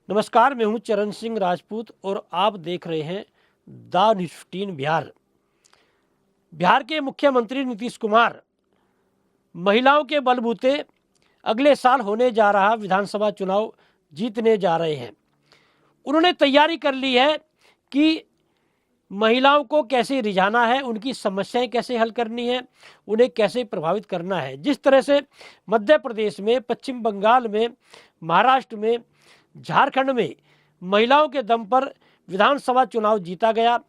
नमस्कार, मैं हूं चरण सिंह राजपूत और आप देख रहे हैं द न्यूज़ 15 बिहार। बिहार के मुख्यमंत्री नीतीश कुमार महिलाओं के बलबूते अगले साल होने जा रहा विधानसभा चुनाव जीतने जा रहे हैं। उन्होंने तैयारी कर ली है कि महिलाओं को कैसे रिझाना है, उनकी समस्याएं कैसे हल करनी है, उन्हें कैसे प्रभावित करना है। जिस तरह से मध्य प्रदेश में, पश्चिम बंगाल में, महाराष्ट्र में, झारखंड में महिलाओं के दम पर विधानसभा चुनाव जीता गया,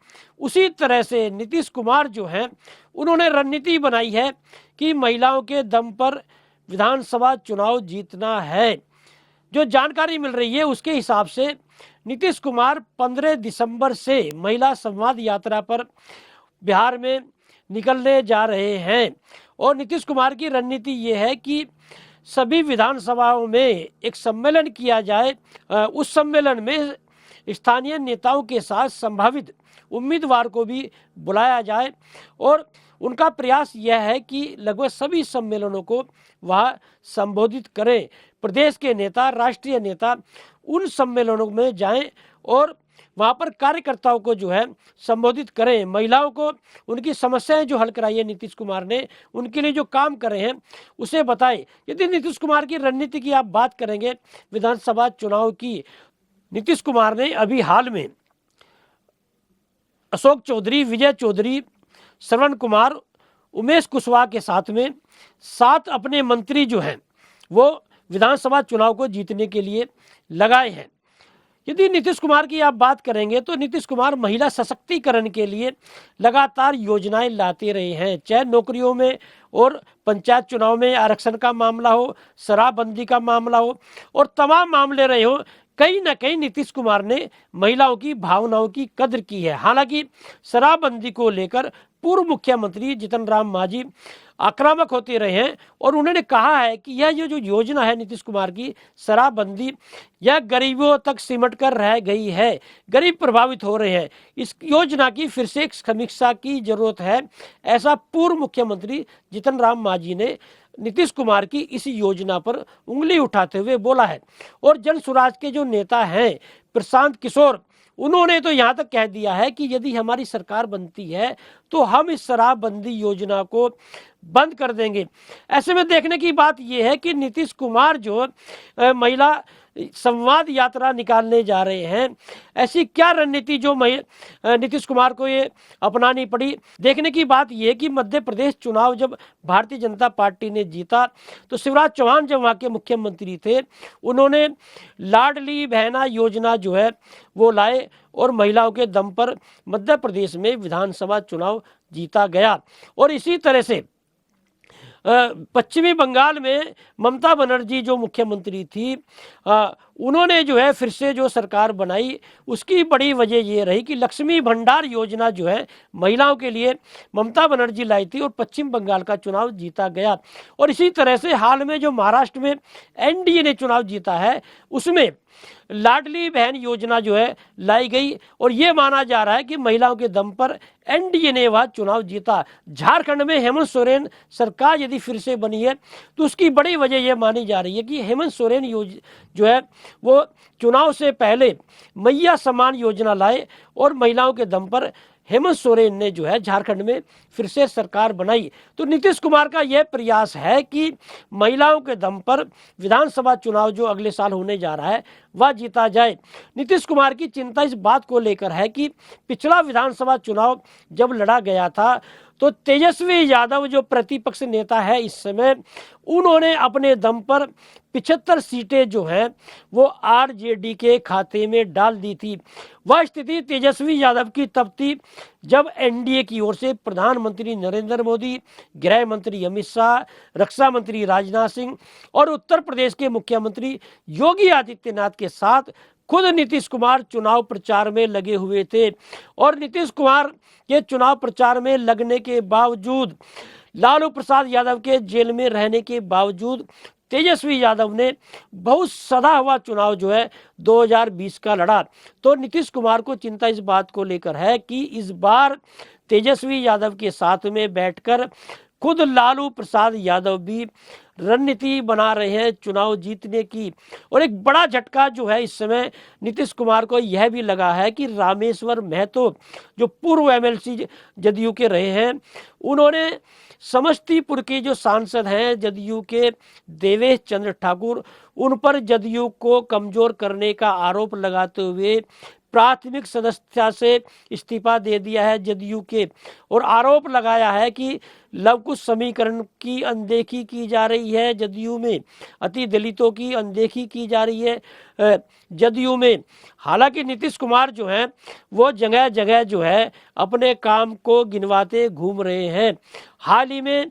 उसी तरह से नीतीश कुमार जो हैं उन्होंने रणनीति बनाई है कि महिलाओं के दम पर विधानसभा चुनाव जीतना है। जो जानकारी मिल रही है उसके हिसाब से नीतीश कुमार 15 दिसंबर से महिला संवाद यात्रा पर बिहार में निकलने जा रहे हैं और नीतीश कुमार की रणनीति ये है कि सभी विधानसभाओं में एक सम्मेलन किया जाए। उस सम्मेलन में स्थानीय नेताओं के साथ संभावित उम्मीदवार को भी बुलाया जाए और उनका प्रयास यह है कि लगभग सभी सम्मेलनों को वह संबोधित करें। प्रदेश के नेता, राष्ट्रीय नेता उन सम्मेलनों में जाएं और वहाँ पर कार्यकर्ताओं को जो है संबोधित करें। महिलाओं को उनकी समस्याएं जो हल कराई है नीतीश कुमार ने, उनके लिए जो काम कर रहे हैं उसे बताएं। यदि नीतीश कुमार की रणनीति की आप बात करेंगे विधानसभा चुनाव की, नीतीश कुमार ने अभी हाल में अशोक चौधरी, विजय चौधरी, श्रवण कुमार, उमेश कुशवाहा के साथ में 7 अपने मंत्री जो हैं वो विधानसभा चुनाव को जीतने के लिए लगाए हैं। यदि नीतीश कुमार की आप बात करेंगे तो नीतीश कुमार महिला सशक्तिकरण के लिए लगातार योजनाएं लाते रहे हैं, चाहे नौकरियों में और पंचायत चुनाव में आरक्षण का मामला हो, शराबबंदी का मामला हो और तमाम मामले रहे हो। कहीं ना कहीं नीतीश कुमार ने महिलाओं की भावनाओं की कद्र की है। हालांकि शराबबंदी को लेकर पूर्व मुख्यमंत्री जीतन राम मांझी आक्रामक होते रहे हैं और उन्होंने कहा है कि यह जो योजना है नीतीश कुमार की शराबबंदी, यह गरीबों तक सिमट कर रह गई है, गरीब प्रभावित हो रहे हैं। इस योजना की फिर से एक समीक्षा की जरूरत है, ऐसा पूर्व मुख्यमंत्री जीतन राम मांझी ने नीतीश कुमार की इस योजना पर उंगली उठाते हुए बोला है। और जन स्वराज के जो नेता हैं प्रशांत किशोर, उन्होंने तो यहाँ तक कह दिया है कि यदि हमारी सरकार बनती है तो हम इस शराबबंदी योजना को बंद कर देंगे। ऐसे में देखने की बात यह है कि नीतीश कुमार जो महिला संवाद यात्रा निकालने जा रहे हैं, ऐसी क्या रणनीति जो नीतीश कुमार को ये अपनानी पड़ी। देखने की बात यह है कि मध्य प्रदेश चुनाव जब भारतीय जनता पार्टी ने जीता तो शिवराज चौहान जब वहाँ के मुख्यमंत्री थे, उन्होंने लाडली बहना योजना जो है वो लाए और महिलाओं के दम पर मध्य प्रदेश में विधानसभा चुनाव जीता गया। और इसी तरह से पश्चिमी बंगाल में ममता बनर्जी जो मुख्यमंत्री थी, उन्होंने जो है फिर से जो सरकार बनाई, उसकी बड़ी वजह ये रही कि लक्ष्मी भंडार योजना जो है महिलाओं के लिए ममता बनर्जी लाई थी और पश्चिम बंगाल का चुनाव जीता गया। और इसी तरह से हाल में जो महाराष्ट्र में एनडीए ने चुनाव जीता है उसमें लाडली बहन योजना जो है लाई गई और ये माना जा रहा है कि महिलाओं के दम पर एनडीए ने वह चुनाव जीता। झारखंड में हेमंत सोरेन सरकार यदि फिर से बनी है तो उसकी बड़ी वजह यह मानी जा रही है कि हेमंत सोरेन जो है वो चुनाव से पहले मैया सम्मान योजना लाए और महिलाओं के दम पर हेमंत सोरेन ने जो है झारखंड में फिर से सरकार बनाई। तो नीतीश कुमार का यह प्रयास है कि महिलाओं के दम पर विधानसभा चुनाव जो अगले साल होने जा रहा है वह जीता जाए। नीतीश कुमार की चिंता इस बात को लेकर है कि पिछला विधानसभा चुनाव जब लड़ा गया था तो तेजस्वी यादव जो प्रतिपक्ष नेता है इस समय, उन्होंने अपने दम पर 75 सीटें जो हैं वो आरजेडी के खाते में डाल दी थी। वह स्थिति तेजस्वी यादव की तब थी जब एनडीए की ओर से प्रधानमंत्री नरेंद्र मोदी, गृह मंत्री अमित शाह, रक्षा मंत्री राजनाथ सिंह और उत्तर प्रदेश के मुख्यमंत्री योगी आदित्यनाथ के साथ खुद नीतीश कुमार चुनाव प्रचार में लगे हुए थे। और नीतीश कुमार के चुनाव प्रचार में लगने के बावजूद, लालू प्रसाद यादव के जेल में रहने के बावजूद तेजस्वी यादव ने बहुत सधा हुआ चुनाव जो है 2020 का लड़ा। तो नीतीश कुमार को चिंता इस बात को लेकर है कि इस बार तेजस्वी यादव के साथ में बैठकर खुद लालू प्रसाद यादव भी रणनीति बना रहे हैं चुनाव जीतने की। और एक बड़ा झटका जो है इस समय नीतीश कुमार को यह भी लगा है कि रामेश्वर महतो जो पूर्व एमएलसी जदयू के रहे हैं, उन्होंने समस्तीपुर के जो सांसद हैं जदयू के देवेश चंद्र ठाकुर, उन पर जदयू को कमजोर करने का आरोप लगाते हुए प्राथमिक सदस्यता से इस्तीफा दे दिया है जदयू के। और आरोप लगाया है कि लवकुश समीकरण की अनदेखी की जा रही है जदयू में, अति दलितों की अनदेखी की जा रही है जदयू में। हालांकि नीतीश कुमार जो हैं वो जगह जगह जो है अपने काम को गिनवाते घूम रहे हैं। हाल ही में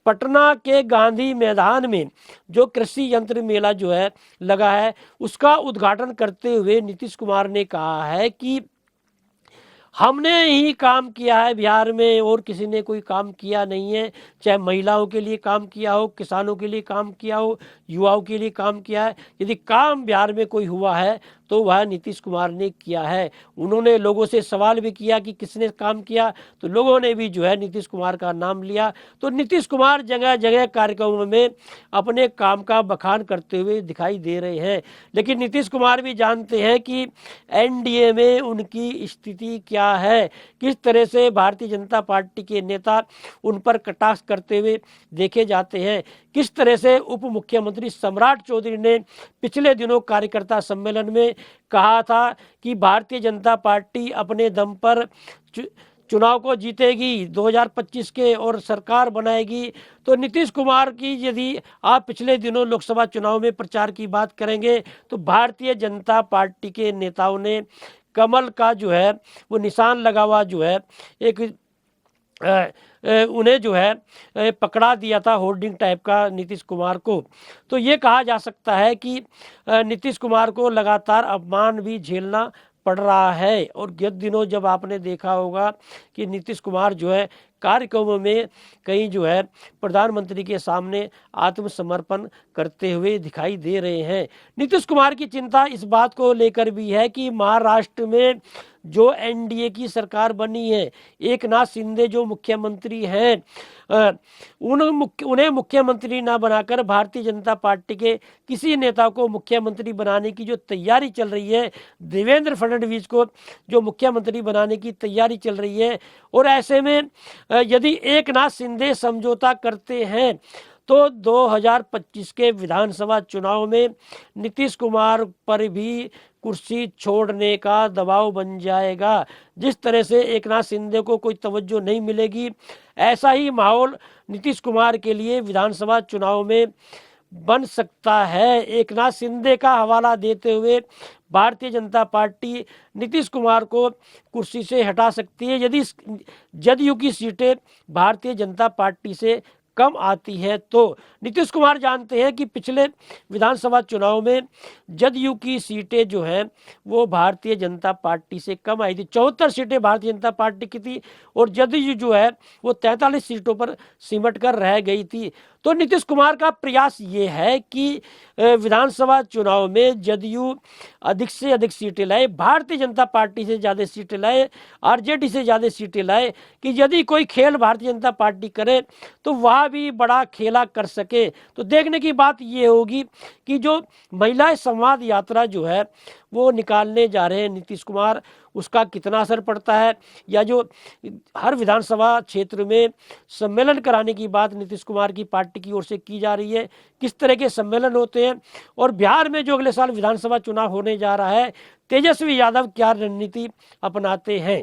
पटना के गांधी मैदान में जो कृषि यंत्र मेला जो है लगा है, उसका उद्घाटन करते हुए नीतीश कुमार ने कहा है कि हमने ही काम किया है बिहार में, और किसी ने कोई काम किया नहीं है। चाहे महिलाओं के लिए काम किया हो, किसानों के लिए काम किया हो, युवाओं के लिए काम किया है। यदि काम बिहार में कोई हुआ है तो वह नीतीश कुमार ने किया है। उन्होंने लोगों से सवाल भी किया कि किसने काम किया, तो लोगों ने भी जो है नीतीश कुमार का नाम लिया। तो नीतीश कुमार जगह जगह कार्यक्रमों में अपने काम का बखान करते हुए दिखाई दे रहे हैं। लेकिन नीतीश कुमार भी जानते हैं कि एनडीए में उनकी स्थिति क्या है, किस तरह से भारतीय जनता पार्टी के नेता उन पर कटाक्ष करते हुए देखे जाते हैं। किस तरह से उप मुख्यमंत्री सम्राट चौधरी ने पिछले दिनों कार्यकर्ता सम्मेलन में कहा था कि भारतीय जनता पार्टी अपने दम पर चुनाव को जीतेगी 2025 के और सरकार बनाएगी। तो नीतीश कुमार की यदि आप पिछले दिनों लोकसभा चुनाव में प्रचार की बात करेंगे तो भारतीय जनता पार्टी के नेताओं ने कमल का जो है वो निशान लगा हुआ जो है एक उन्हें जो है पकड़ा दिया था होर्डिंग टाइप का नीतीश कुमार को। तो ये कहा जा सकता है कि नीतीश कुमार को लगातार अपमान भी झेलना पड़ रहा है। और गत दिनों जब आपने देखा होगा कि नीतीश कुमार जो है कार्यक्रमों में कहीं जो है प्रधानमंत्री के सामने आत्मसमर्पण करते हुए दिखाई दे रहे हैं। नीतीश कुमार की चिंता इस बात को लेकर भी है कि महाराष्ट्र में जो एनडीए की सरकार बनी है, एकनाथ शिंदे जो मुख्यमंत्री हैं, उन्हें मुख्यमंत्री ना बनाकर भारतीय जनता पार्टी के किसी नेता को मुख्यमंत्री बनाने की जो तैयारी चल रही है, देवेंद्र फडणवीस को जो मुख्यमंत्री बनाने की तैयारी चल रही है। और ऐसे में यदि एकनाथ शिंदे समझौता करते हैं तो 2025 के विधानसभा चुनाव में नीतीश कुमार पर भी कुर्सी छोड़ने का दबाव बन जाएगा। जिस तरह से एकनाथ शिंदे को कोई तवज्जो नहीं मिलेगी, ऐसा ही माहौल नीतीश कुमार के लिए विधानसभा चुनाव में बन सकता है। एकनाथ शिंदे का हवाला देते हुए भारतीय जनता पार्टी नीतीश कुमार को कुर्सी से हटा सकती है यदि जदयू की सीटें भारतीय जनता पार्टी से कम आती है। तो नीतीश कुमार जानते हैं कि पिछले विधानसभा चुनाव में जदयू की सीटें जो हैं वो भारतीय जनता पार्टी से कम आई थी। 74 सीटें भारतीय जनता पार्टी की थी और जदयू जो है वो 43 सीटों पर सिमट कर रह गई थी। तो नीतीश कुमार का प्रयास ये है कि विधानसभा चुनाव में जदयू अधिक से अधिक सीटें लाए, भारतीय जनता पार्टी से ज़्यादा सीटें लाए, आरजेडी से ज़्यादा सीटें लाए, कि यदि कोई खेल भारतीय जनता पार्टी करे तो वह भी बड़ा खेला कर सके। तो देखने की बात ये होगी कि जो महिला संवाद यात्रा जो है वो निकालने जा रहे हैं नीतीश कुमार, उसका कितना असर पड़ता है, या जो हर विधानसभा क्षेत्र में सम्मेलन कराने की बात नीतीश कुमार की पार्टी की ओर से की जा रही है, किस तरह के सम्मेलन होते हैं। और बिहार में जो अगले साल विधानसभा चुनाव होने जा रहा है, तेजस्वी यादव क्या रणनीति अपनाते हैं।